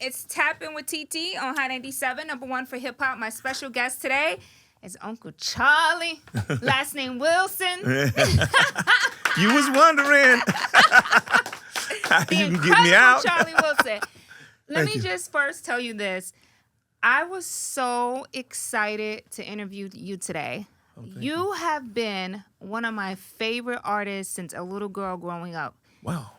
It's Tapping with TT on High 97, #1 for hip hop. My special guest today is Uncle Charlie, last name Wilson. You was wondering how The you can get me incredible out. Charlie Wilson. Let Thank me you. just first tell you this. I was so excited to interview you today. You have been one of my favorite artists since a little girl growing up. Wow,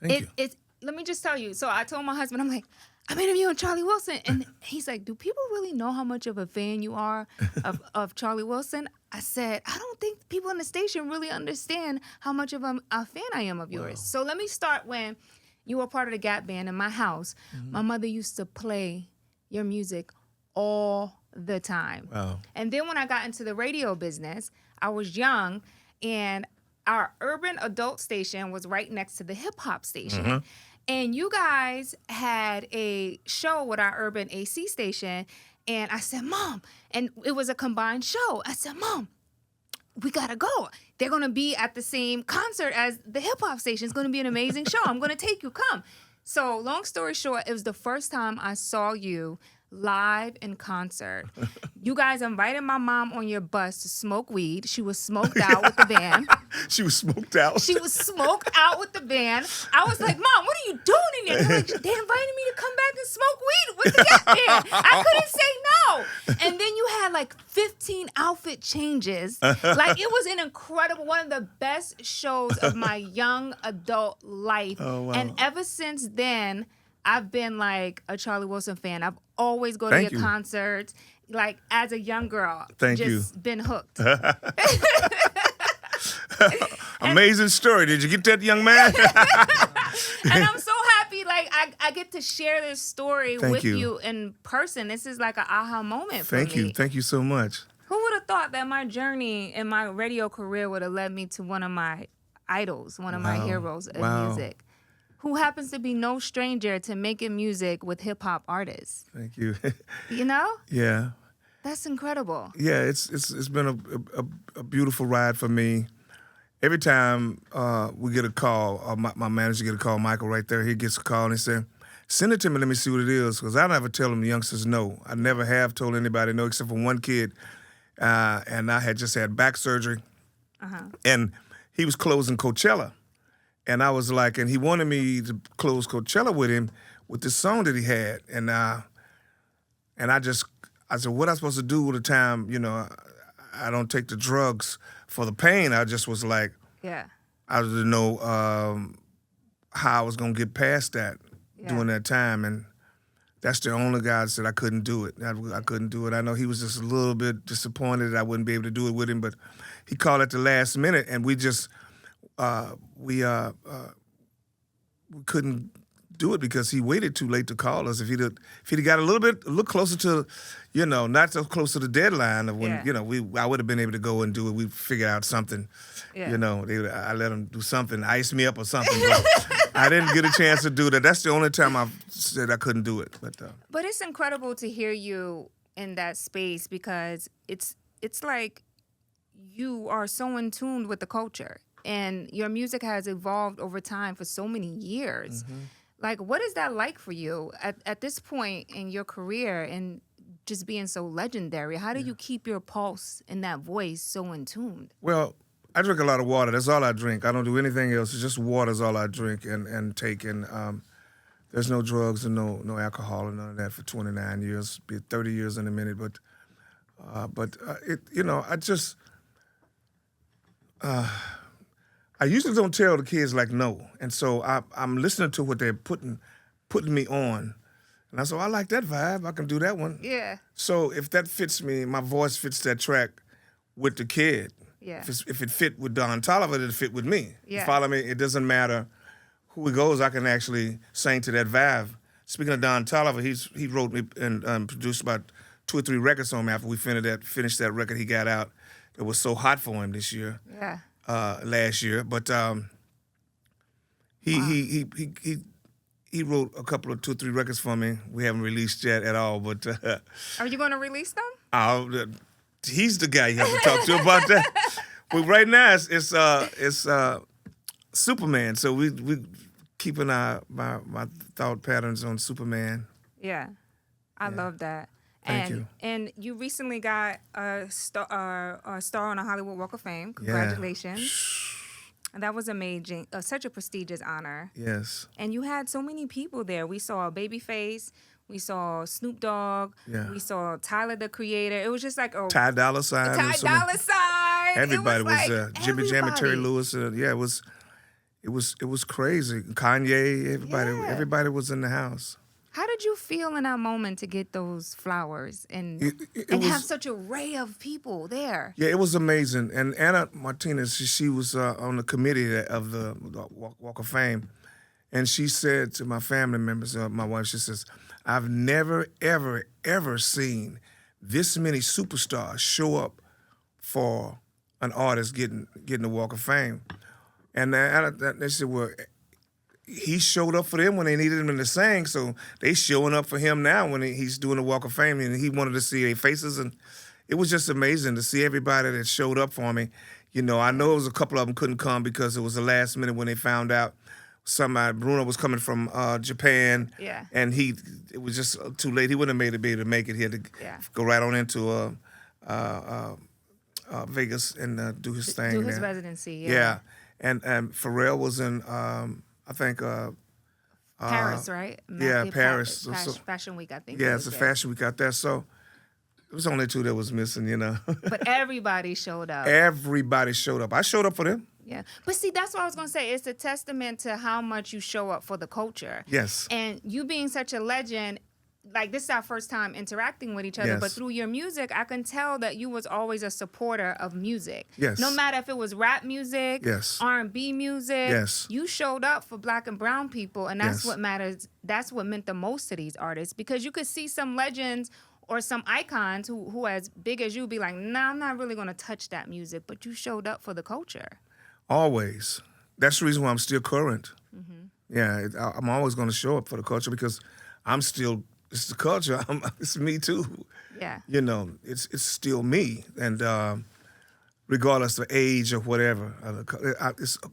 thank you. Let me just tell you. So I told my husband, I'm like, I'm interviewing Charlie Wilson. And he's like, do people really know how much of a fan you are of Charlie Wilson? I said, I don't think people in the station really understand how much of a fan I am of yours. So let me start when you were part of the Gap Band in my house. My mother used to play your music all the time. Wow. And then when I got into the radio business, I was young, and our urban adult station was right next to the hip hop station. And you guys had a show with our urban AC station, and I said, Mom, and it was a combined show. I said, Mom, we gotta go. They're gonna be at the same concert as the hip hop station. It's gonna be an amazing show. I'm gonna take you. Come. So long story short, it was the first time I saw you live in concert. You guys invited my mom on your bus to smoke weed. She was smoked out with the band. She was smoked out. She was smoked out with the band. I was like, Mom, what are you doing in there? They're like, they invited me to come back and smoke weed with the Gap Band. I couldn't say no. And then you had like 15 outfit changes. Like, it was an incredible, one of the best shows of my young adult life. Oh, wow. And ever since then, I've been like a Charlie Wilson fan. I've always go to Thank your you. concerts. Like, as a young girl, Thank just you. been hooked. Amazing story. Did you get that, young man? And I'm so happy, like, I get to share this story Thank with you. you in person. This is like an aha moment for Thank me. you. Thank you so much. Who would have thought that my journey in my radio career would have led me to one of my idols, one of my Wow. heroes in Wow. music, who happens to be no stranger to making music with hip-hop artists? Thank you. You know? Yeah. That's incredible. Yeah, it's been a beautiful ride for me. Every time we get a call, my manager get a call, Michael right there, he gets a call and he said, send it to me, let me see what it is, because I never tell them the youngsters no. I never have told anybody no except for one kid, and I had just had back surgery, and he was closing Coachella, and I was like, and he wanted me to close Coachella with him with this song that he had, and I said, what am I supposed to do with the time, I don't take the drugs for the pain. I just was like, Yeah. I didn't know how I was going to get past that during that time. And that's the only guy that said I couldn't do it. I couldn't do it. I know he was just a little bit disappointed that I wouldn't be able to do it with him, but he called at the last minute, and we just, we couldn't do it because he waited too late to call us. If he'd got a little closer to, not so close to the deadline of when, I would have been able to go and do it. We figured out something, Yeah. I let him do something, ice me up or something. But I didn't get a chance to do that. That's the only time I said I couldn't do it. But it's incredible to hear you in that space, because it's like you are so in tune with the culture, and your music has evolved over time for so many years. Like, what is that like for you at this point in your career and just being so legendary? How do you keep your pulse and that voice so in tune? Well, I drink a lot of water. That's all I drink. I don't do anything else. It's just water is all I drink and take. And there's no drugs and no alcohol and none of that for 29 years. Be 30 years in a minute. But I just I usually don't tell the kids like no, and so I'm listening to what they're putting me on, and I said, I like that vibe. I can do that one. Yeah. So if that fits me, my voice fits that track with the kid. Yeah. If it fit with Don Tolliver, it'll fit with me. Yeah. You follow me? It doesn't matter who it goes. I can actually sing to that vibe. Speaking of Don Tolliver, he wrote me and produced about 2 or 3 records on me after we finished that record he got out. It was so hot for him this year. Yeah. Last year, but he wrote a couple of 2 or 3 records for me. We haven't released yet at all, but Are you going to release them? He's the guy you have to talk to about that. But right now it's Superman, so we keeping my thought patterns on Superman. Yeah. I love that. Thank you. And you recently got a star on the Hollywood Walk of Fame. Congratulations. And that was amazing. Such a prestigious honor. Yes. And you had so many people there. We saw Babyface. We saw Snoop Dogg. Yeah. We saw Tyler, the Creator. It was just like a Ty Dolla $ign. Ty Dolla $ign. Everybody was like there. Jimmy Jam and Terry Lewis. Yeah, it was crazy. Kanye. Everybody was in the house. How did you feel in that moment to get those flowers and have such an array of people there? Yeah, it was amazing. And Anna Martinez, she was on the committee of the Walk of Fame, and she said to my family members, my wife, she says, I've never, ever, ever seen this many superstars show up for an artist getting the Walk of Fame. And they said, well, he showed up for them when they needed him to sing, so they showing up for him now when he's doing the Walk of Fame, and he wanted to see their faces, and it was just amazing to see everybody that showed up for me. You know, I know it was a couple of them couldn't come because it was the last minute when they found out Bruno was coming from Japan, and it was just too late. He wouldn't have be able to make it. He had to go right on into Vegas and do his thing. Do his residency, Yeah, and Pharrell was in. I think Paris, right? Paris. Fashion Week, I think. Yeah, it's a Fashion Week out there. So it was only two that was missing, you know. But everybody showed up. Everybody showed up. I showed up for them. Yeah. But see, that's what I was going to say. It's a testament to how much you show up for the culture. Yes. And you being such a legend, like this is our first time interacting with each other, but through your music, I can tell that you was always a supporter of music. Yes. No matter if it was rap music, R&B music, you showed up for Black and brown people, and that's what matters. That's what meant the most to these artists, because you could see some legends or some icons who as big as you be like, nah, I'm not really going to touch that music, but you showed up for the culture. Always. That's the reason why I'm still current. Mm-hmm. Yeah, I'm always going to show up for the culture because it's the culture. It's me too. Yeah. You know, it's still me, and regardless of age or whatever,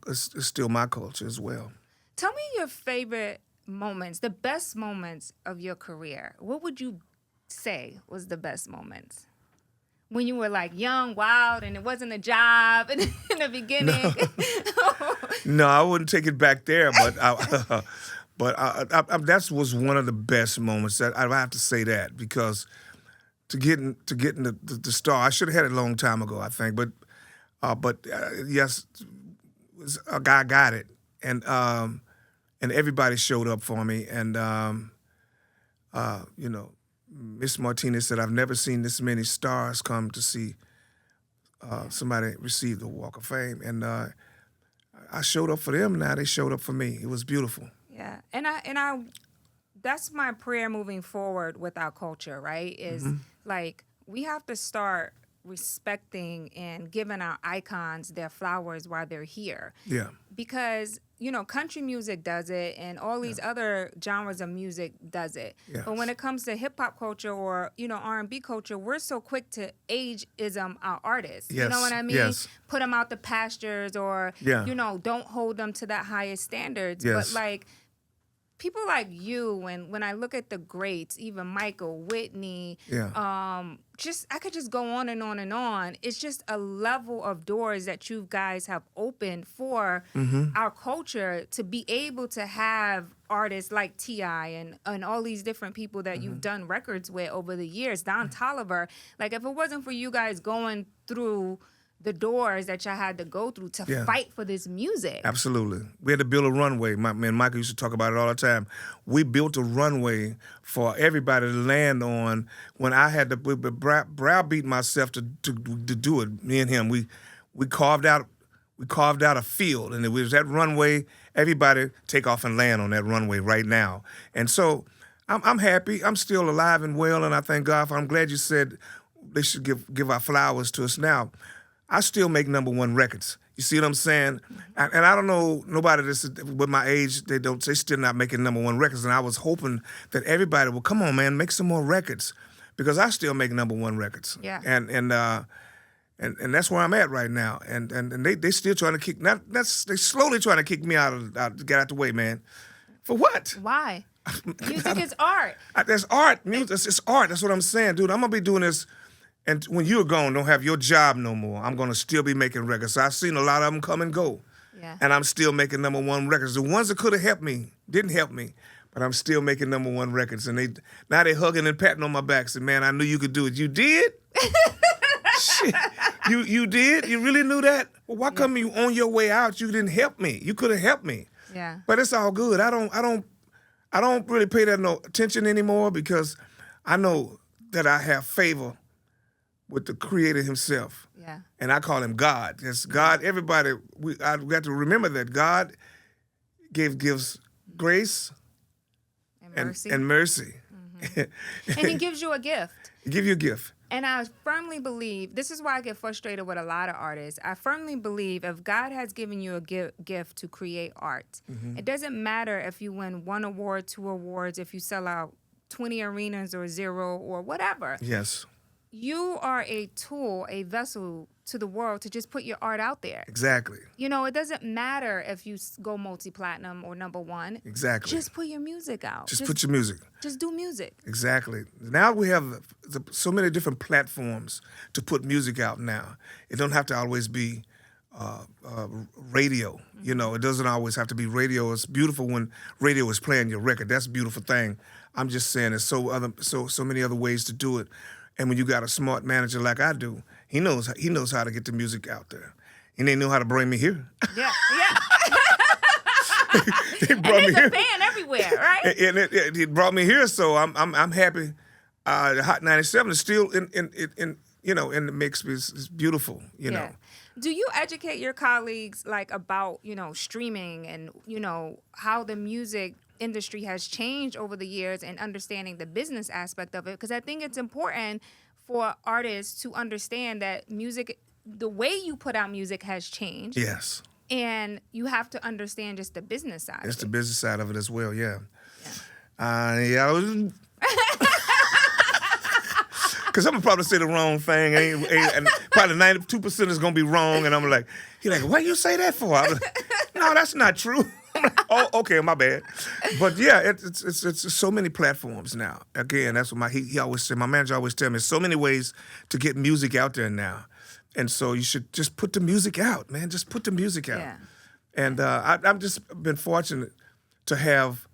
it's still my culture as well. Tell me your favorite moments, the best moments of your career. What would you say was the best moments? When you were like young, wild, and it wasn't a job in the beginning. No, I wouldn't take it back there, but that was one of the best moments. That I have to say that, because to get in the star, I should have had it a long time ago, I think. But yes, a guy got it, and everybody showed up for me, and you know, Miss Martinez said, I've never seen this many stars come to see somebody receive the Walk of Fame, and I showed up for them. Now they showed up for me. It was beautiful. Yeah, and I that's my prayer moving forward with our culture, right? Is like we have to start respecting and giving our icons their flowers while they're here. Yeah. Because, you know, country music does it, and all these other genres of music does it. Yes. But when it comes to hip hop culture or, you know, R&B culture, we're so quick to ageism our artists. Yes. You know what I mean? Yes. Put them out the pastures, or, you know, don't hold them to that highest standards. Yes. But like people like you, and when I look at the greats, even Michael, Whitney, I could just go on and on and on. It's just a level of doors that you guys have opened for our culture to be able to have artists like T.I. and all these different people that you've done records with over the years, Don Tolliver. Like, if it wasn't for you guys going through the doors that y'all had to go through to fight for this music. Absolutely. We had to build a runway. Me and Michael used to talk about it all the time. We built a runway for everybody to land on. When I had to browbeat myself to do it, me and him, we carved out a field, and it was that runway. Everybody take off and land on that runway right now. And so I'm happy. I'm still alive and well, and I thank God for. I'm glad you said they should give our flowers to us now. I still make #1 records. You see what I'm saying? And I don't know nobody that's with my age. They still not making #1 records. And I was hoping that everybody would come on, man, make some more records, because I still make #1 records. Yeah. And that's where I'm at right now. And they still trying to kick. They slowly trying to kick me out, get out the way, man. For what? Why? Music is art. That's art. Music, it's art. That's what I'm saying, dude. I'm gonna be doing this, and when you're gone, don't have your job no more. I'm gonna still be making records. I've seen a lot of them come and go, and I'm still making #1 records. The ones that could have helped me didn't help me, but I'm still making #1 records. And now they hugging and patting on my back. Saying, "Man, I knew you could do it. You did." Shit. You did? You really knew that? Well, why come you on your way out? You didn't help me. You could have helped me. Yeah. But it's all good. I don't really pay that no attention anymore because I know that I have favor with the Creator Himself. Yeah. And I call Him God. Yes, God. Everybody, I got to remember that God gives grace and mercy. And He gives you a gift. He gives you a gift. And I firmly believe, this is why I get frustrated with a lot of artists. I firmly believe if God has given you a gift to create art, it doesn't matter if you win 1 award, 2 awards, if you sell out 20 arenas or 0 or whatever. Yes. You are a tool, a vessel to the world to just put your art out there. Exactly. You know, it doesn't matter if you go multi-platinum or #1. Exactly. Just put your music out. Just put your music. Just do music. Exactly. Now we have so many different platforms to put music out now. It don't have to always be radio. You know, it doesn't always have to be radio. It's beautiful when radio is playing your record. That's a beautiful thing. I'm just saying there's so many other ways to do it. And when you got a smart manager like I do, he knows how to get the music out there. And they know how to bring me here. Yeah. He brought me and there's a fan everywhere, right? And he brought me here, so I'm happy. The Hot 97 is still in the mix. It's beautiful, you know. Do you educate your colleagues about streaming and how the music industry has changed over the years and understanding the business aspect of it? Because I think it's important for artists to understand that music, the way you put out music has changed. Yes. And you have to understand just the business side. It's the business side of it as well, yeah. Because I'm going to probably say the wrong thing, and probably 92% is going to be wrong, and I'm like, he's like, what you say that for? I'm like, no, that's not true. Oh, okay, my bad. But yeah, it's so many platforms now. Again, that's what he always said. My manager always tell me, so many ways to get music out there now, and so you should just put the music out, man. Just put the music out. Yeah. And I've just been fortunate to have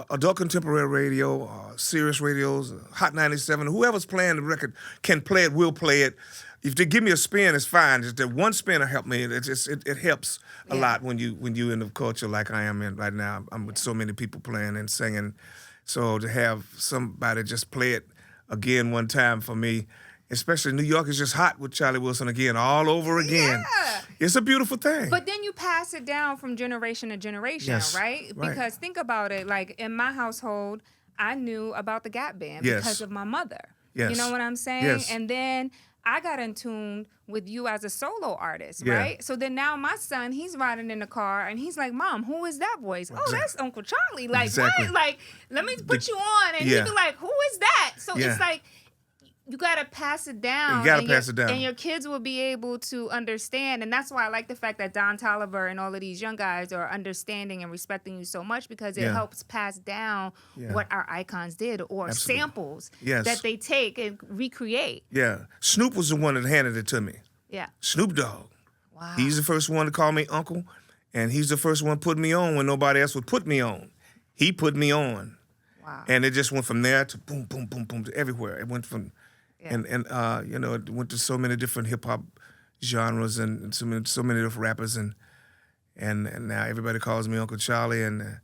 adult contemporary radio, Sirius radios, Hot 97. Whoever's playing the record can play it, will play it. If they give me a spin, it's fine. Just that one spin will help me. It helps a lot when you in the culture like I am in right now. I'm with so many people playing and singing. So to have somebody just play it again one time for me, especially New York is just hot with Charlie Wilson again, all over again. Yeah. It's a beautiful thing. But then you pass it down from generation to generation, right? Because think about it, like in my household, I knew about the Gap Band because of my mother. Yes. You know what I'm saying? Yes. And then I got in tune with you as a solo artist, right? So then now my son, he's riding in the car and he's like, Mom, who is that voice? Oh, that's Uncle Charlie. Like, what? Like, let me put you on. And he'd be like, who is that? So it's like, you got to pass it down. You got to pass it down. And your kids will be able to understand. And that's why I like the fact that Don Tolliver and all of these young guys are understanding and respecting you so much, because it helps pass down what our icons did, or samples that they take and recreate. Yeah. Snoop was the one that handed it to me. Yeah. Snoop Dogg. Wow. He's the first one to call me uncle, and he's the first one put me on when nobody else would put me on. He put me on. Wow. And it just went from there to boom, boom, boom, boom, to everywhere. It went from... And it went to so many different hip hop genres and so many different rappers, and now everybody calls me Uncle Charlie. And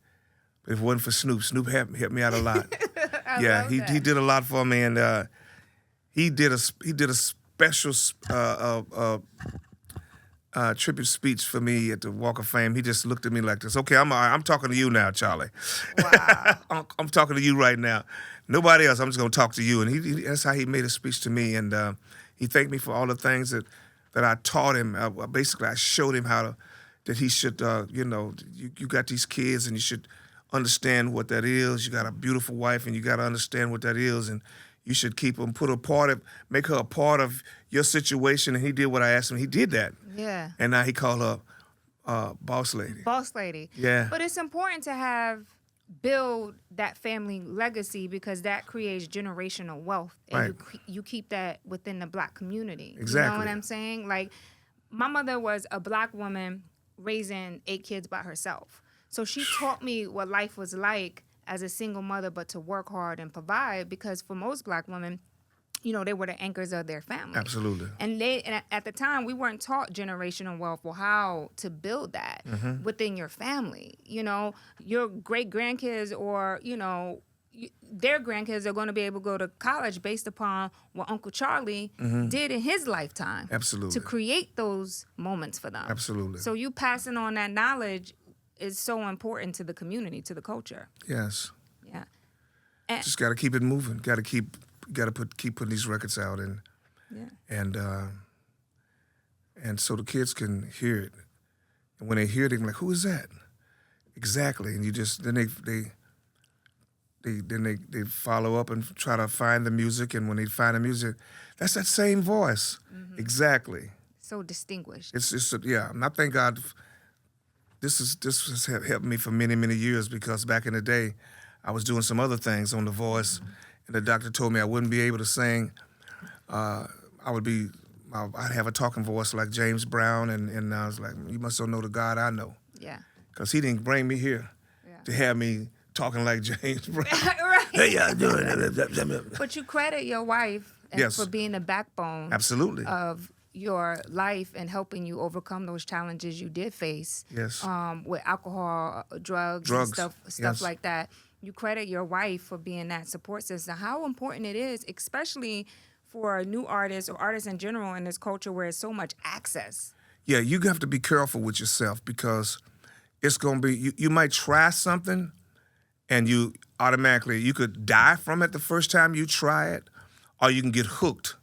if it wasn't for Snoop helped me out a lot. He did a lot for me, and he did a special tribute speech for me at the Walk of Fame. He just looked at me like this. Okay, I'm talking to you now, Charlie. Wow. I'm talking to you right now. Nobody else. I'm just going to talk to you. And that's how he made a speech to me. And he thanked me for all the things that I taught him. Basically, I showed him that he should, you got these kids and you should understand what that is. You got a beautiful wife and you got to understand what that is. And you should keep them, make her a part of your situation. And he did what I asked him. He did that. Yeah. And now he called her boss lady. Boss lady. Yeah. But it's important to have build that family legacy, because that creates generational wealth, and Right. you keep that within the Black community. Exactly. You know what I'm saying? Like, my mother was a Black woman raising 8 kids by herself, so she taught me what life was like as a single mother, but to work hard and provide, because for most Black women, you know, they were the anchors of their family. Absolutely. And at the time, we weren't taught generational wealth or how to build that within your family. You know, your great grandkids, or, you know, their grandkids are going to be able to go to college based upon what Uncle Charlie did in his lifetime. Absolutely. To create those moments for them. Absolutely. So you passing on that knowledge is so important to the community, to the culture. Yes. Yeah. Just got to keep it moving. Got to keep putting these records out, and and so the kids can hear it. And when they hear it, they're like, "Who is that?" Exactly. And you just then they follow up and try to find the music, and when they find the music, that's that same voice. Exactly. So distinguished. It's just yeah. And I thank God. This has helped me for many, many years, because back in the day, I was doing some other things on The Voice, and the doctor told me I wouldn't be able to sing. I'd have a talking voice like James Brown, and I was like, you must don't know the God I know. Yeah. Because he didn't bring me here to have me talking like James Brown. Right. Hey, y'all doing? But you credit your wife for being the backbone Absolutely. of your life and helping you overcome those challenges you did face. Yes. With alcohol, drugs. And stuff Yes. like that. You credit your wife for being that support system. How important it is, especially for new artists or artists in general in this culture where it's so much access. Yeah, you have to be careful with yourself, because it's going to be, you might try something and you could die from it the first time you try it, or you can get hooked.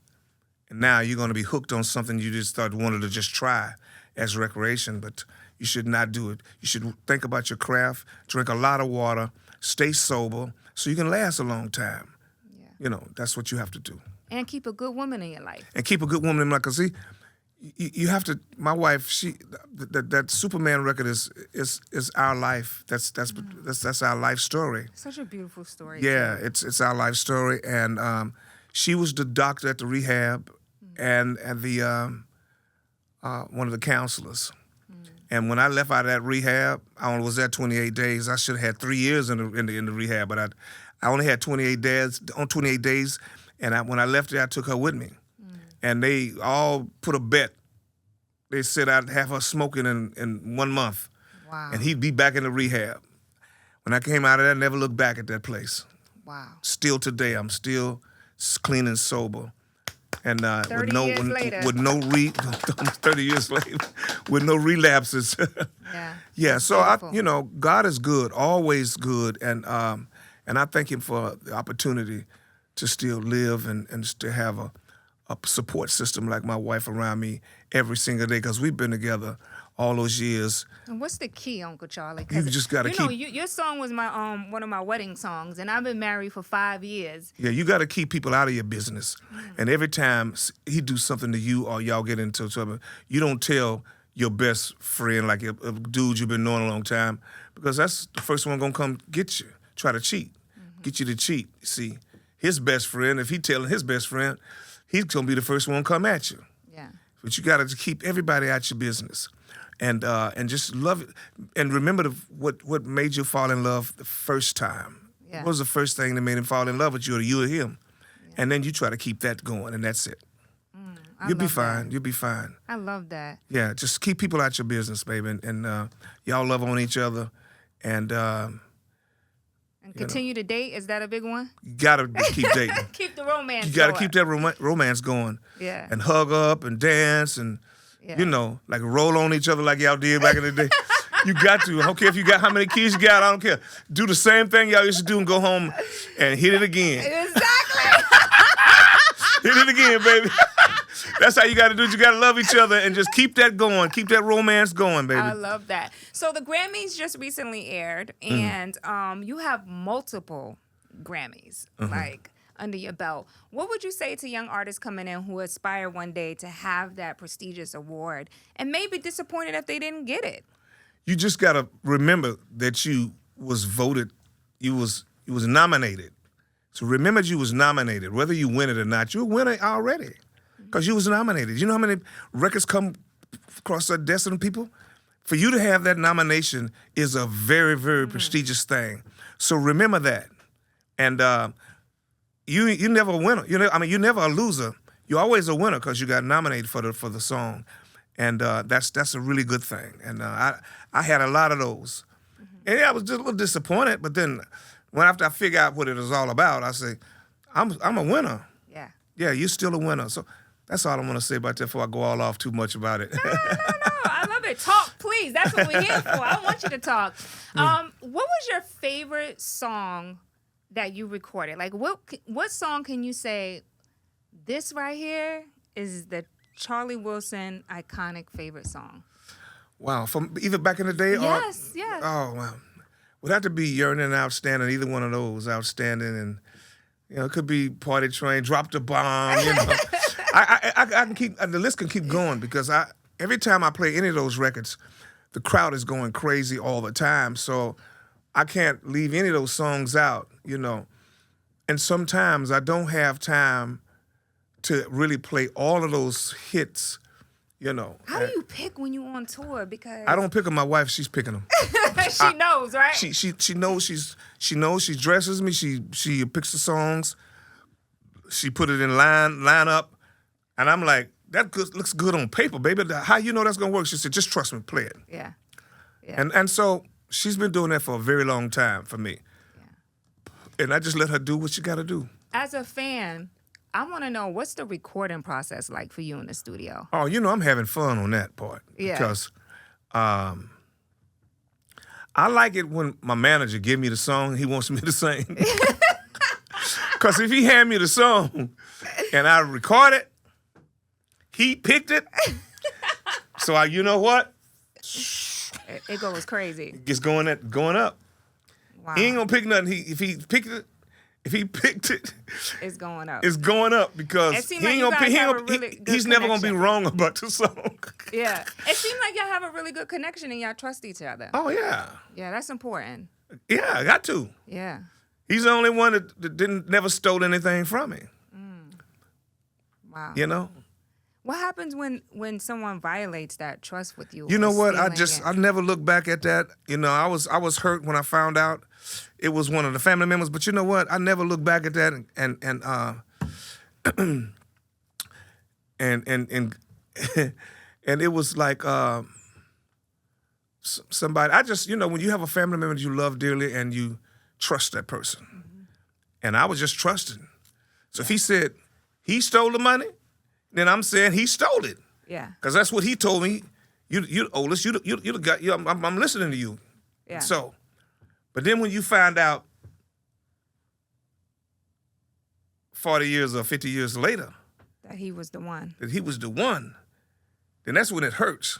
And now you're going to be hooked on something you just wanted to just try as recreation, but you should not do it. You should think about your craft, drink a lot of water, stay sober, so you can last a long time. Yeah. You know, that's what you have to do. And keep a good woman in your life. And keep a good woman in life, because see, you have to. My wife, that Superman record is our life. That's our life story. Such a beautiful story. Yeah, too. it's our life story, and she was the doctor at the rehab, and the one of the counselors. And when I left out of that rehab, I only was there 28 days. I should have had 3 years in the rehab, but I only had 28 days. And when I left there, I took her with me. And they all put a bet. They said I'd have her smoking in 1 month. Wow. And he'd be back in the rehab. When I came out of there, I never looked back at that place. Wow. Still today, I'm still clean and sober. And 30 years later. With no 30 years later, with no relapses. Yeah. Yeah. So beautiful. God is good, always good, and I thank Him for the opportunity to still live and to have a support system like my wife around me every single day, because we've been together all those years. And what's the key, Uncle Charlie? You just gotta keep. Your song was my one of my wedding songs, and I've been married for 5 years. Yeah, you got to keep people out of your business. And every time he do something to you or y'all get into trouble, you don't tell your best friend, like a dude you've been knowing a long time, because that's the first one gonna come get you, try to cheat, get you to cheat. See, his best friend, if he telling his best friend, he's gonna be the first one to come at you. Yeah. But you got to keep everybody out your business. And just love it, and remember what made you fall in love the first time. Yeah. What was the first thing that made him fall in love with you, or you or him? Yeah. And then you try to keep that going, and that's it. You'll be fine. That. You'll be fine. I love that. Yeah, just keep people out your business, baby, and y'all love on each other, and continue to date. Is that a big one? You gotta keep dating. Keep the romance. You gotta going. keep that romance going. Yeah. And hug up and dance and. Yeah. Like roll on each other like y'all did back in the day. You got to. I don't care if you got how many kids you got. I don't care. Do the same thing y'all used to do and go home and hit it again. Exactly. Hit it again, baby. That's how you got to do it. You got to love each other and just keep that going. Keep that romance going, baby. I love that. So the Grammys just recently aired, and you have multiple Grammys, like, under your belt. What would you say to young artists coming in who aspire one day to have that prestigious award and may be disappointed if they didn't get it? You just got to remember that you was voted you was nominated. So remember you was nominated. Whether you win it or not, you're a winner already. Because you was nominated. You know how many records come across the desk of people? For you to have that nomination is a very, very prestigious thing. So remember that. And you never a winner. You're never a loser. You're always a winner because you got nominated for the song. And that's a really good thing. And I had a lot of those. And I was just a little disappointed, but then after I figure out what it is all about, I say, I'm a winner. Yeah. Yeah, you're still a winner. So that's all I want to say about that before I go all off too much about it. No. I love it. Talk, please. That's what we're here for. I want you to talk. What was your favorite song that you recorded? Like, what song can you say, this right here is the Charlie Wilson iconic favorite song? Wow, from either back in the day or... Yes. Oh, wow. Would have to be Yearning and Outstanding, either one of those, Outstanding, and, it could be Party Train, Drop the Bomb, I can keep, the list can keep going because every time I play any of those records, the crowd is going crazy all the time, so I can't leave any of those songs out, And sometimes I don't have time to really play all of those hits, How do you pick when you're on tour? Because I don't pick them. My wife, she's picking them. she knows, right? She knows. She knows. She dresses me. She picks the songs. She put it in line up, and I'm like, looks good on paper, baby. How you know that's gonna work? She said, just trust me, play it. Yeah. And so she's been doing that for a very long time for me. Yeah. And I just let her do what she got to do. As a fan, I want to know, what's the recording process like for you in the studio? Oh, I'm having fun on that part. Yeah. Because I like it when my manager give me the song he wants me to sing. Because if he hand me the song and I record it, he picked it. So you know what? It goes crazy. It's going up. Wow. He ain't gonna pick nothing. If he picked it, it's going up. It's going up because he's never gonna be wrong about the song. Yeah. It seems like y'all have a really good connection and y'all trust each other. Oh yeah. Yeah, that's important. Yeah, I got to. Yeah. He's the only one that never stole anything from me. Wow. What happens when someone violates that trust with you? You know what? I never look back at that. I was hurt when I found out it was one of the family members. But you know what? I never look back at that and it was like somebody. I just when you have a family member that you love dearly and you trust that person, and I was just trusting. So if he said he stole the money, then I'm saying he stole it. Yeah. Because that's what he told me. You oldest. You the guy. I'm listening to you. Yeah. So, but then when you find out 40 years or 50 years later that he was the one, then that's when it hurts.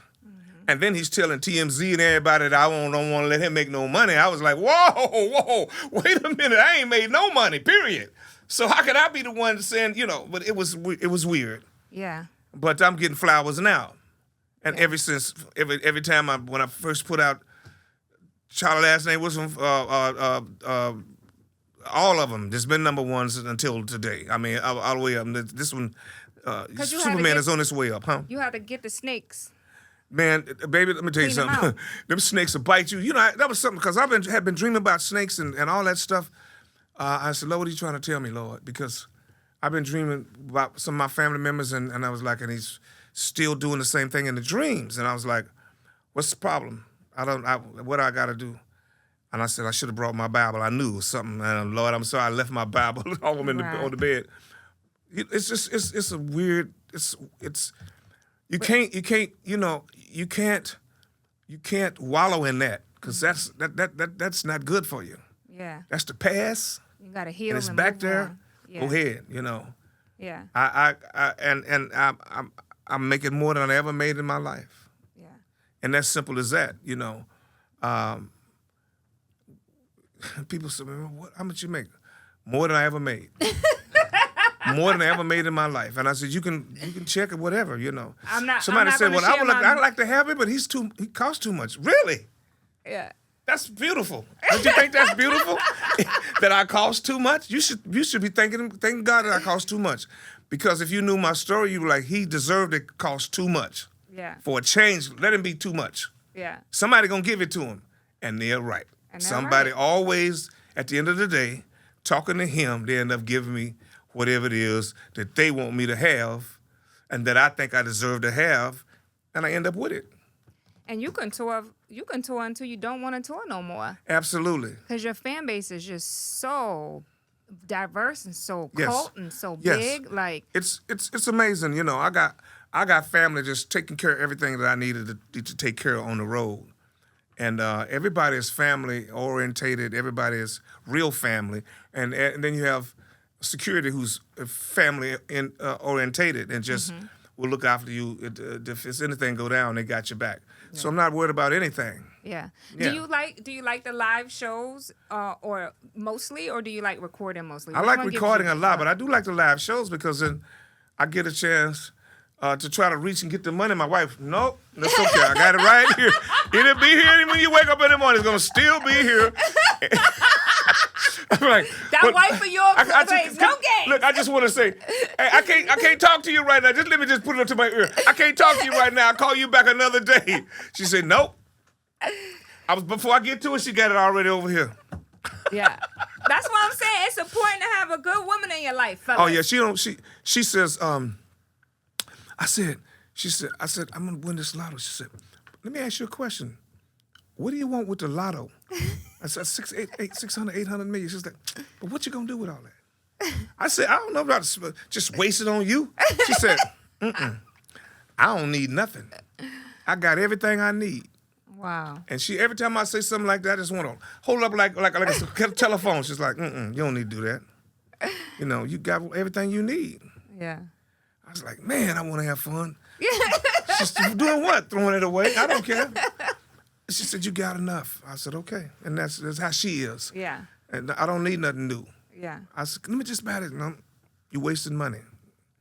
And then he's telling TMZ and everybody that I don't want to let him make no money. I was like, whoa, wait a minute. I ain't made no money, period. So how can I be the one saying, but it was weird. Yeah. But I'm getting flowers now. And ever since, every time when I first put out Charlie last name was all of them. There's been number ones until today. I mean, all the way up. This one, Superman is on its way up, huh? You had to get the snakes. Man, baby, let me tell you something. Them snakes will bite you. That was something, because had been dreaming about snakes and all that stuff. I said, Lord, what are you trying to tell me, Lord? Because I've been dreaming about some of my family members, and I was like, and he's still doing the same thing in the dreams. And I was like, what's the problem? What I got to do? And I said, I should have brought my Bible. I knew it was something. And Lord, I'm sorry, I left my Bible home on the bed. It's just, it's a weird, you can't wallow in that, because that's not good for you. Yeah. That's the past. You gotta heal. And it's back there. Yeah. Go ahead. Yeah. I'm making more than I ever made in my life. Yeah. And that's simple as that. People say, how much you make? More than I ever made. More than I ever made in my life. And I said, you can check it, whatever, Somebody said, I like to have it, but he costs too much. Really? Yeah. That's beautiful. Don't you think that's beautiful? That I cost too much? You should be thanking God that I cost too much. Because if you knew my story, you were like, he deserved it cost too much. Yeah. For a change, let him be too much. Yeah. Somebody gonna give it to him. And they're right. And they're Somebody right. always, at the end of the day, talking to him, they end up giving me whatever it is that they want me to have and that I think I deserve to have, and I end up with it. And you can tour until you don't want to tour no more. Absolutely. Because your fan base is just so diverse and so Yes. cult and so Yes. big. Like It's amazing. You know, I got family just taking care of everything that I needed to take care of on the road. And everybody is family orientated. Everybody is real family. And then you have security who's family orientated and just will look after you. If there's anything go down, they got your back. Yeah. So I'm not worried about anything. yeah. Yeah. Do you like the live shows or mostly, or do you like recording mostly? I like recording a lot, but I do like the live shows because then I get a chance to try to reach and get the money. My wife, nope, that's okay. I got it right here. It'll be here when you wake up in the morning. It's gonna still be here. I'm like, that wife of yours plays no games. Look, I just want to say, hey, I can't talk to you right now. Just let me just put it up to my ear. I can't talk to you right now. I'll call you back another day. She said, nope. Before I get to it, she got it already over here. Yeah. That's what I'm saying. It's important to have a good woman in your life, fellas. Oh yeah, she says, I said, I'm gonna win this lotto. She said, let me ask you a question. What do you want with the lotto? I said 600, 800 million. She's like, but what you gonna do with all that? I said, I don't know about just waste it on you. She said, I don't need nothing. I got everything I need. Wow. And every time I say something like that, I just want to hold up like a telephone. She's like, you don't need to do that. You know, you got everything you need. Yeah. I was like, man, I want to have fun. She's doing what? Throwing it away? I don't care. She said, you got enough. I said, okay. And that's how she is. Yeah. And I don't need nothing new. Yeah. I said, let me just buy it. No, you wasting money.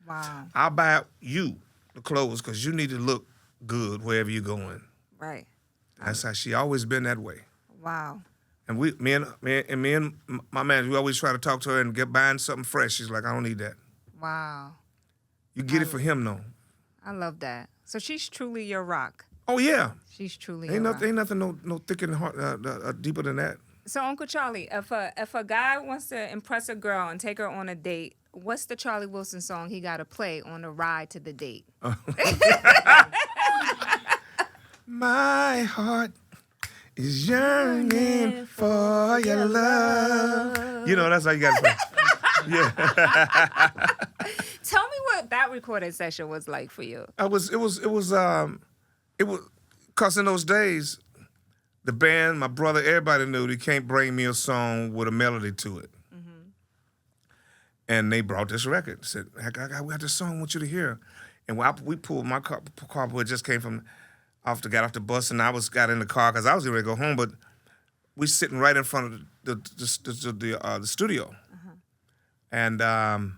Wow. I'll buy you the clothes because you need to look good wherever you're going. Right. That's how she always been that way. Wow. And me and my man, we always try to talk to her and get buying something fresh. She's like, I don't need that. Wow. You get it for him though. I love that. So she's truly your rock. Oh yeah. She's truly Ain't your rock. nothing no thicker and hard, deeper than that. So Uncle Charlie, if a guy wants to impress a girl and take her on a date, what's the Charlie Wilson song he got to play on the ride to the date? My heart is yearning for your love. You know, that's how you got to play. Yeah. Tell me what that recording session was like for you. It was because in those days, the band, my brother, everybody knew they can't bring me a song with a melody to it. Mm-hmm. And they brought this record. Said, I got this song I want you to hear. And we pulled my car, it just came from got off the bus, and I got in the car because I was ready to go home, but we sitting right in front of the studio. Uh-huh. And the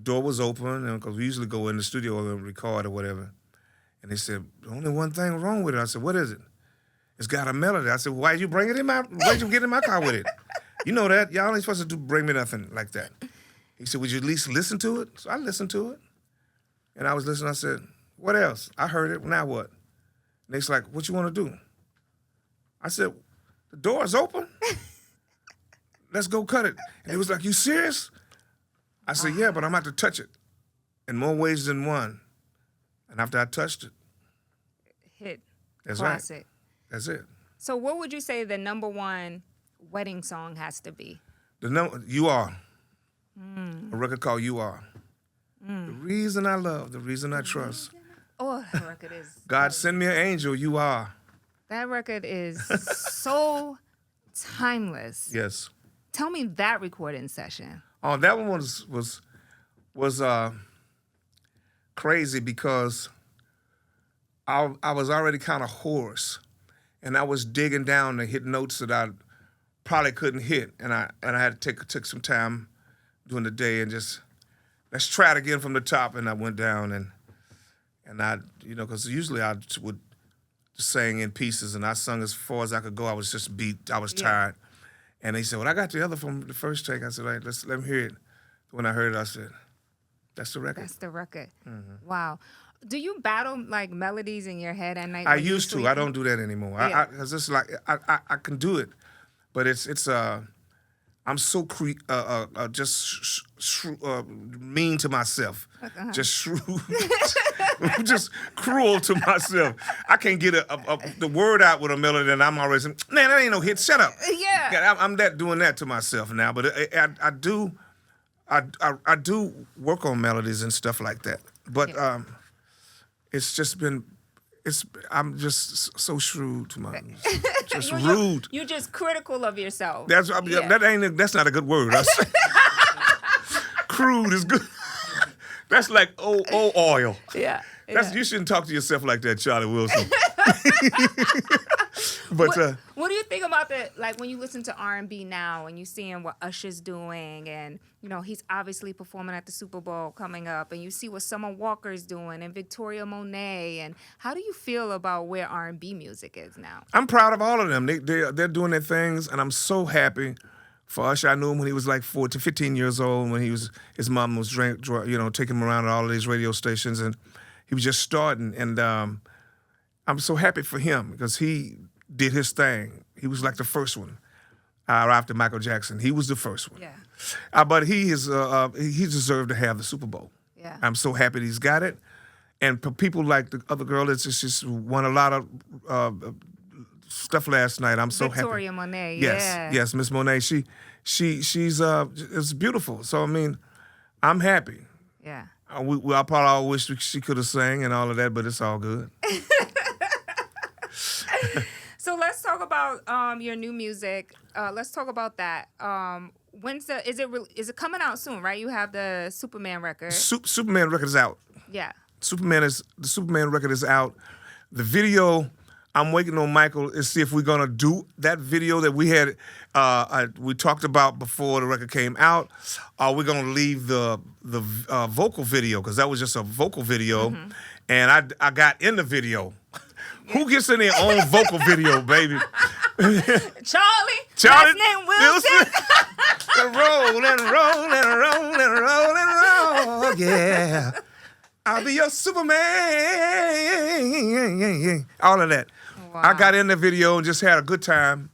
door was open, because we usually go in the studio and record or whatever. And they said, only one thing wrong with it. I said, what is it? It's got a melody. I said, why'd you bring it in why'd you get in my car with it? You know that. Y'all ain't supposed to bring me nothing like that. He said, would you at least listen to it? So I listened to it. And I was listening. I said, what else? I heard it. Now what? And they's like, what you want to do? I said, the door's open. Let's go cut it. And he was like, you serious? I said, yeah, but I'm about to touch it in more ways than one. And after I touched it, hit. That's classic. Right. That's it. So what would you say the number one wedding song has to be? You Are. A record called You Are. The reason I love, the reason I trust. Oh, that record is... God send me an angel, you are. That record is so timeless. Yes. Tell me that recording session. Oh, that one was crazy because I was already kind of hoarse, and I was digging down to hit notes that I probably couldn't hit, and I had to take some time during the day and just let's try it again from the top, and I went down and I, because usually I would sang in pieces, and I sung as far as I could go. I was just beat. I was Yeah. tired. And they said, well, I got the other from the first take. I said, all right, let me hear it. When I heard it, I said, that's the record. That's the record. Wow. Do you battle like melodies in your head at night? I when you used to. I sleeping? don't do that anymore. Yeah. Cause it's like I can do it, but it's I'm so mean to myself, just shrewd, just cruel to myself. I can't get the word out with a melody, and I'm always man, that ain't no hit. Shut up. Yeah. I'm doing that to myself now, but I do work on melodies and stuff like that. But it's just been. I'm just so shrewd to my, just rude. You're just critical of yourself. That's not a good word. Crude is good. That's like old oil. Yeah. You shouldn't talk to yourself like that, Charlie Wilson. But what do you think about when you listen to R&B now and you seeing what Usher's doing, and he's obviously performing at the Super Bowl coming up, and you see what Summer Walker's doing and Victoria Monet, and how do you feel about where R&B music is now? I'm proud of all of them. They're doing their things, and I'm so happy for Usher. I knew him when he was like 14, 15 years old, when his mom was taking him around at all of these radio stations, and he was just starting, and I'm so happy for him because he did his thing. He was like the first one after Michael Jackson. He was the first one. Yeah. But he deserved to have the Super Bowl. Yeah. I'm so happy that he's got it. And for people like the other girl that's just won a lot of stuff last night, I'm so happy. Victoria Monet. Yes, Miss Monet. She's it's beautiful. So I mean, I'm happy. Yeah. I probably all wish she could have sang and all of that, but it's all good. So let's talk about your new music. Let's talk about that. Is it coming out soon? Right, you have the Superman record. Superman record is out. Yeah. The Superman record is out. The video, I'm waiting on Michael to see if we're gonna do that video that we had. We talked about before the record came out. We're gonna leave the vocal video because that was just a vocal video, and I got in the video. Who gets in their own vocal video, baby? Charlie. Last name Wilson. roll and roll and roll and roll and roll, yeah. I'll be your Superman. All of that. Wow. I got in the video and just had a good time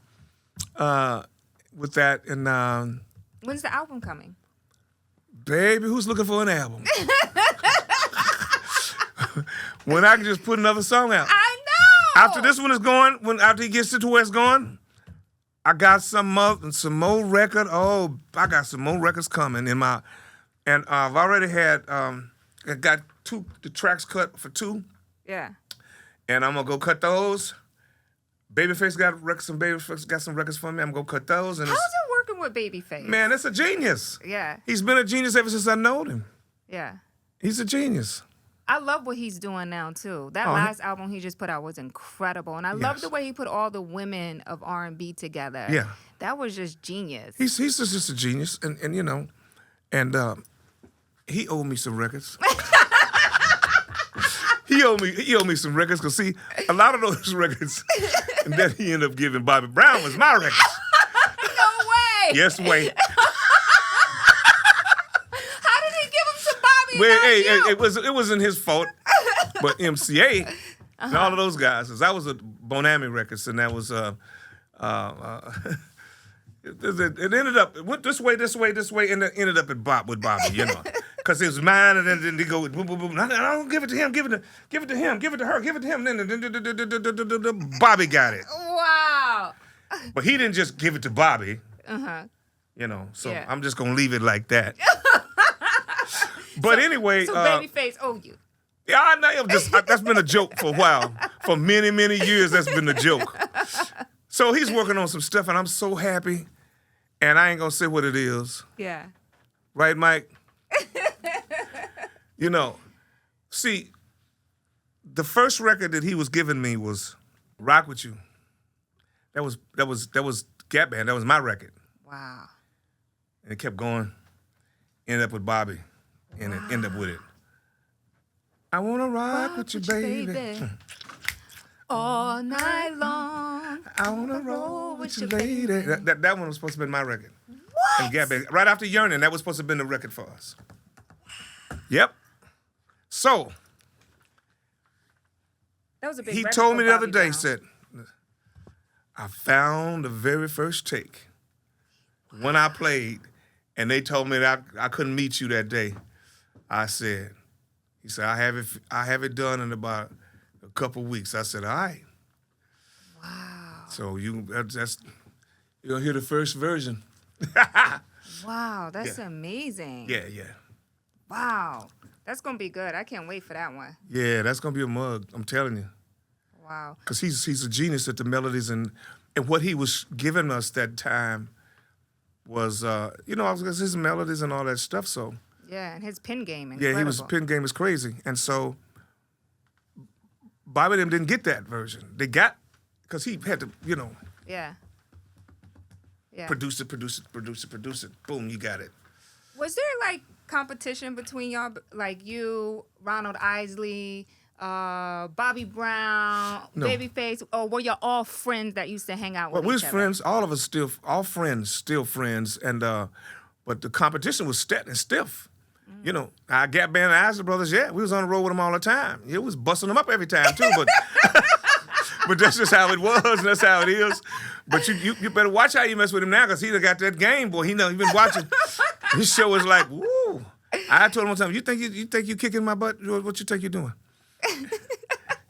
with that. And When's the album coming? baby, who's looking for an album? When I can just put another song out. I know. After this one is going, after he gets to Torrez going, I got some more record. Oh, I got some more records coming in my, and I've already had, I got the tracks cut for 2. Yeah. And I'm gonna go cut those. Babyface got some records for me. I'm gonna cut those. And How's it working with Babyface? man, that's a genius. Yeah. He's been a genius ever since I known him. Yeah. He's a genius. I love what he's doing now too. That last album he just put out was incredible, and I love the way he put all the women of R&B together. Yeah, that was just genius. He's just a genius, and he owed me some records. He owed me some records because see, a lot of those records that he ended up giving Bobby Brown was my records. No way. Yes, way. How did he give them to Bobby? Well, and not you? it wasn't his fault, but MCA and all of those guys. Cause that was a Bonami Records, and that was it ended up it went this way, and it ended up with Bobby, because it was mine, and then they go boom, boom, boom. I don't give it to him, give it to him, give it to her, give it to him. Then Bobby got it. Wow. But he didn't just give it to Bobby. So Yeah. I'm just gonna leave it like that. But anyway, So Babyface owe you. yeah, I know. That's been a joke for a while. For many, many years, that's been a joke. So he's working on some stuff, and I'm so happy. And I ain't gonna say what it is. Yeah. Right, Mike? See, the first record that he was giving me was "Rock with You." That was Gap Band. That was my record. Wow. And it kept going. Ended up with Bobby, and it ended up with it. I wanna rock with you, baby. all night long. I wanna roll with you, lady. baby. That one was supposed to be my record. What? And Gabby, right after Yearning, that was supposed to have been the record for us. Yep. So That was a big he record told for me the other Bobby day, Brown. said, I found the very first take when I played, and they told me that I couldn't meet you that day. I said, he said, I have it done in about a couple weeks. I said, all right. Wow. So you'll hear the first version. Wow, that's amazing. Yeah. Wow. That's going to be good. I can't wait for that one. Yeah, that's gonna be a mug. I'm telling you. Wow. Because he's a genius at the melodies and what he was giving us that time was his melodies and all that stuff. So Yeah, and his pen game. yeah, Incredible. pen game is crazy, and so Bobby them didn't get that version. They got because he had to Yeah. Yeah. produce it. Boom, you got it. Was there like competition between y'all, like you, Ronald Isley, Bobby Brown, No. Babyface, or were y'all all friends that used to hang out Well, with we each was other? friends. All of us still friends, and but the competition was stiff. Our Gap Band and Isley Brothers, yeah, we was on the road with them all the time. It was busting them up every time too, but but that's just how it was, and that's how it is. But you better watch how you mess with him now, because he done got that game, boy. He been watching. His show is like, woo. I told him one time, you think you kicking my butt? What you think you're doing?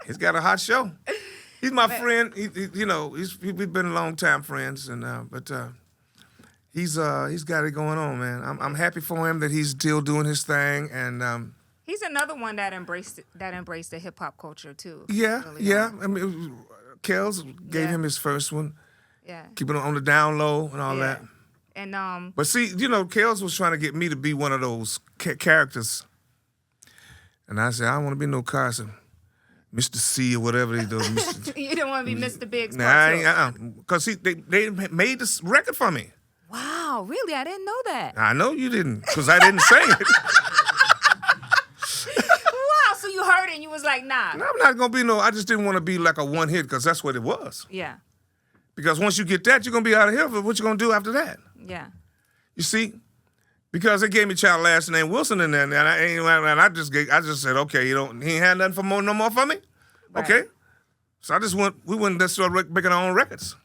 He's got a hot show. He's my friend. We've been long time friends, and but he's got it going on, man. I'm happy for him that he's still doing his thing, and He's another one that embraced the hip hop culture too. yeah. early on. I mean, Kels gave him his first one, Yeah. keeping it on the down low and all Yeah. that. And But see, Kels was trying to get me to be one of those characters, and I said, I don't want to be no Carson, Mr. C or whatever they do. you didn't want to be Mr. Biggs. Nah, part I two. ain't, because they made this record for me. Wow, really? I didn't know that. I know you didn't, because I didn't sing it. Wow, so you heard it and you was like, nah. And I'm not gonna be I just didn't want to be like a one hit, because that's what it was. Yeah, Because once you get that, you're gonna be out of here. But what you gonna do after that? yeah. You see, because they gave me a child last name Wilson in there, and I just said, okay, he ain't had nothing no more for me. Right. Okay, so we went and started making our own records.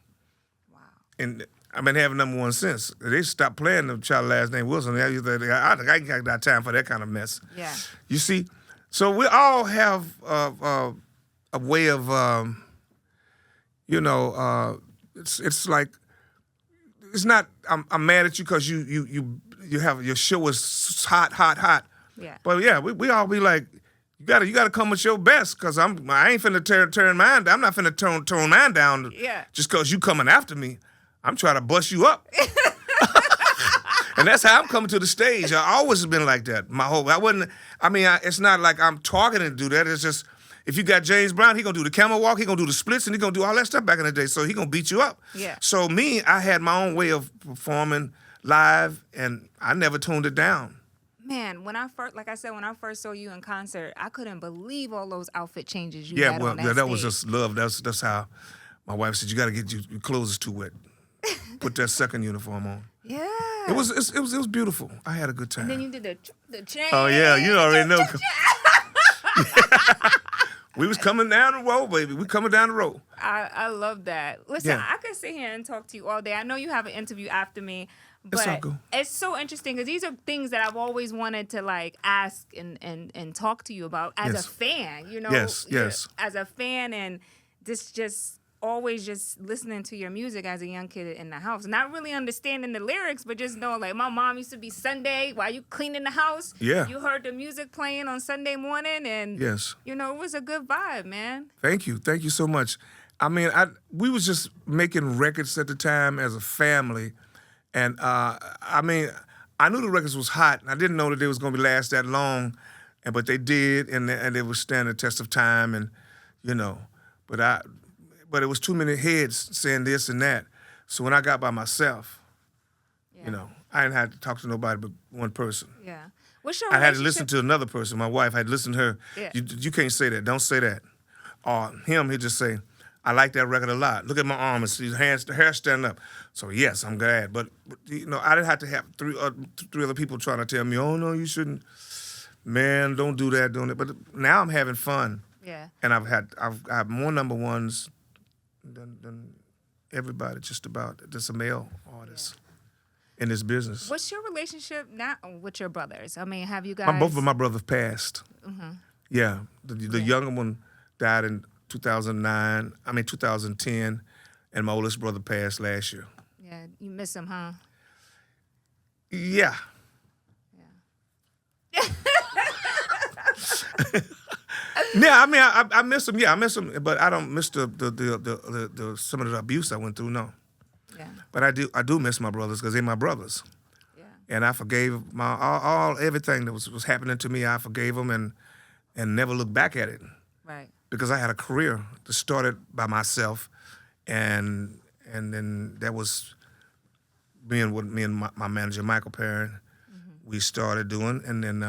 Wow. And I've been having number one since. They stopped playing the child last name Wilson. I ain't got time for that kind of mess. Yeah. You see, so we all have a way of, it's like, it's not. I'm mad at you because you have your show is hot. Yeah. But yeah, we all be like, you gotta come with your best, because I ain't finna turn mine down. I'm not finna tone mine down. Yeah. Just because you coming after me. I'm trying to bust you up. And that's how I'm coming to the stage. I always been like that. It's not like I'm targeting to do that. It's just, if you got James Brown, he gonna do the camel walk, he gonna do the splits, and he gonna do all that stuff back in the day. So he gonna beat you up. Yeah. So me, I had my own way of performing live, and I never toned it down. Man, when I first saw you in concert, I couldn't believe all those outfit changes you Yeah, had well, on that that was stage. just love. That's how my wife said, you gotta get your clothes is too wet. Put that second uniform on. Yeah. It was beautiful. I had a good time. And then you did the chain. Oh yeah, you already know. We was coming down the road, baby. We coming down the road. I love that. Listen, Yeah. I could sit here and talk to you all day. I know you have an interview after me, It's all but good. it's so interesting because these are things that I've always wanted to like ask and talk to you about as Yes. a fan. Yes, yes. As a fan, and just always just listening to your music as a young kid in the house, not really understanding the lyrics, but just knowing like my mom used to be Sunday while you cleaning the house. Yeah. You heard the music playing on Sunday morning, and Yes. it was a good vibe, man. Thank you so much. I mean, we was just making records at the time as a family, and I knew the records was hot, and I didn't know that they was gonna last that long, but they did, and they would stand the test of time, and but it was too many heads saying this and that. So when I got by myself, Yeah. I didn't have to talk to nobody but one person. Yeah. What's your I had to relationship? listen to another person. My wife had to listen to her. Yeah. You can't say that. Don't say that. Or him, he'd just say, I like that record a lot. Look at my arm and see the hair standing up. So yes, I'm glad. But I didn't have to have three other people trying to tell me, oh no, you shouldn't. Man, don't do that, doing it. But now I'm having fun. Yeah. And I have more number ones than everybody, just about. Just a male artist in this business. What's your relationship now with your brothers? I mean, have you guys? Both of my brothers passed. Mm-hmm. Yeah, the younger one died in 2010, and my oldest brother passed last year. Yeah, you miss him, huh? Yeah. Yeah, I mean, I miss him. Yeah, I miss him, but I don't miss the some of the abuse I went through. No. Yeah. But I do miss my brothers because they're my brothers. Yeah. And I forgave everything that was happening to me. I forgave them and never looked back at it. Right. Because I had a career that started by myself, and then that was me and my manager Michael Perrin. Mm-hmm. We started doing, and then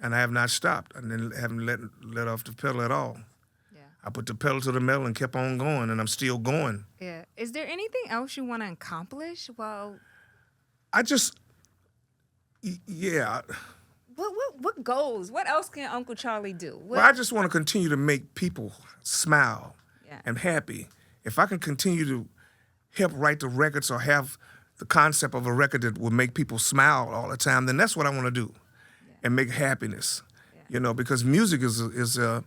and I have not stopped, and then haven't let off the pedal at all. Yeah. I put the pedal to the metal and kept on going, and I'm still going. Yeah. Is there anything else you want to accomplish? Well, yeah. What goals? What else can Uncle Charlie do? Well, I just want to continue to make people smile and happy. If I can continue to help write the records or have the concept of a record that will make people smile all the time, then that's what I want to do, and make happiness. Yeah. Because music is a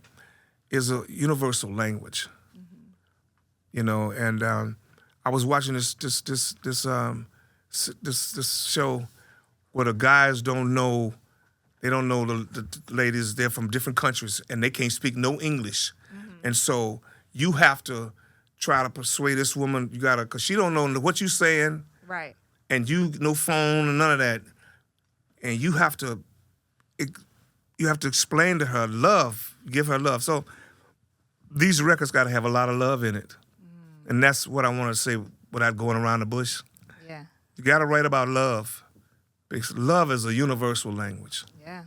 universal language. Mm-hmm. And I was watching this show where the guys don't know. They don't know the ladies. They're from different countries, and they can't speak no English. Mm-hmm. And so you have to try to persuade this woman. Because she don't know what you're saying. Right. And no phone and none of that. And you have to explain to her love, give her love. So these records got to have a lot of love in it. Mm. And that's what I want to say without going around the bush. Yeah. You got to write about love. Because love is a universal language. Yeah.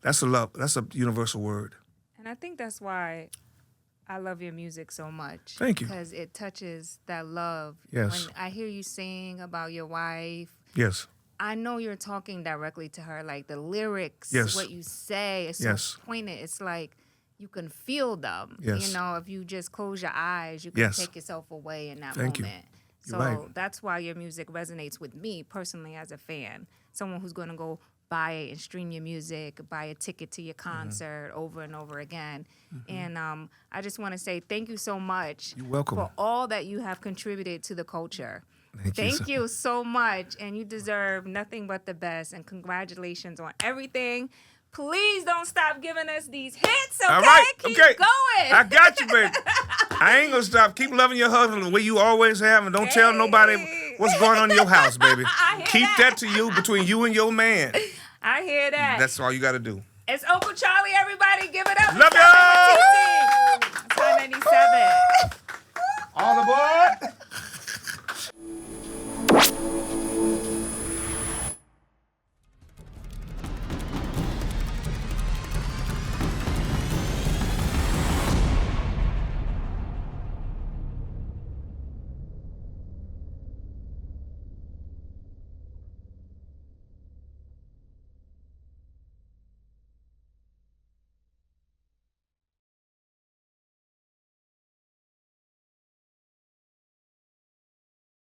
That's a universal word. And I think that's why I love your music so much. Thank you. Because it touches that love. Yes. When I hear you sing about your wife. Yes. I know you're talking directly to her. Like the lyrics, what you say is so poignant. It's like you can feel them. Yes. If you just close your eyes, you can take yourself away in that moment. So that's why your music resonates with me personally as a fan. Someone who's going to go buy it and stream your music, buy a ticket to your concert over and over again. Mm-hmm. And I just want to say thank you so much. You're welcome. For all that you have contributed to the culture. Thank you so much. And you deserve nothing but the best. And congratulations on everything. Please don't stop giving us these hits, okay? All right, Keep going. I got you, baby. I ain't gonna stop. Keep loving your husband the way you always have, and don't tell nobody what's going on in your house, baby. Keep that to you, between you and your man. I hear that. That's all you gotta do. It's Uncle Charlie, everybody. Give it up. Love y'all. It's 97. All aboard.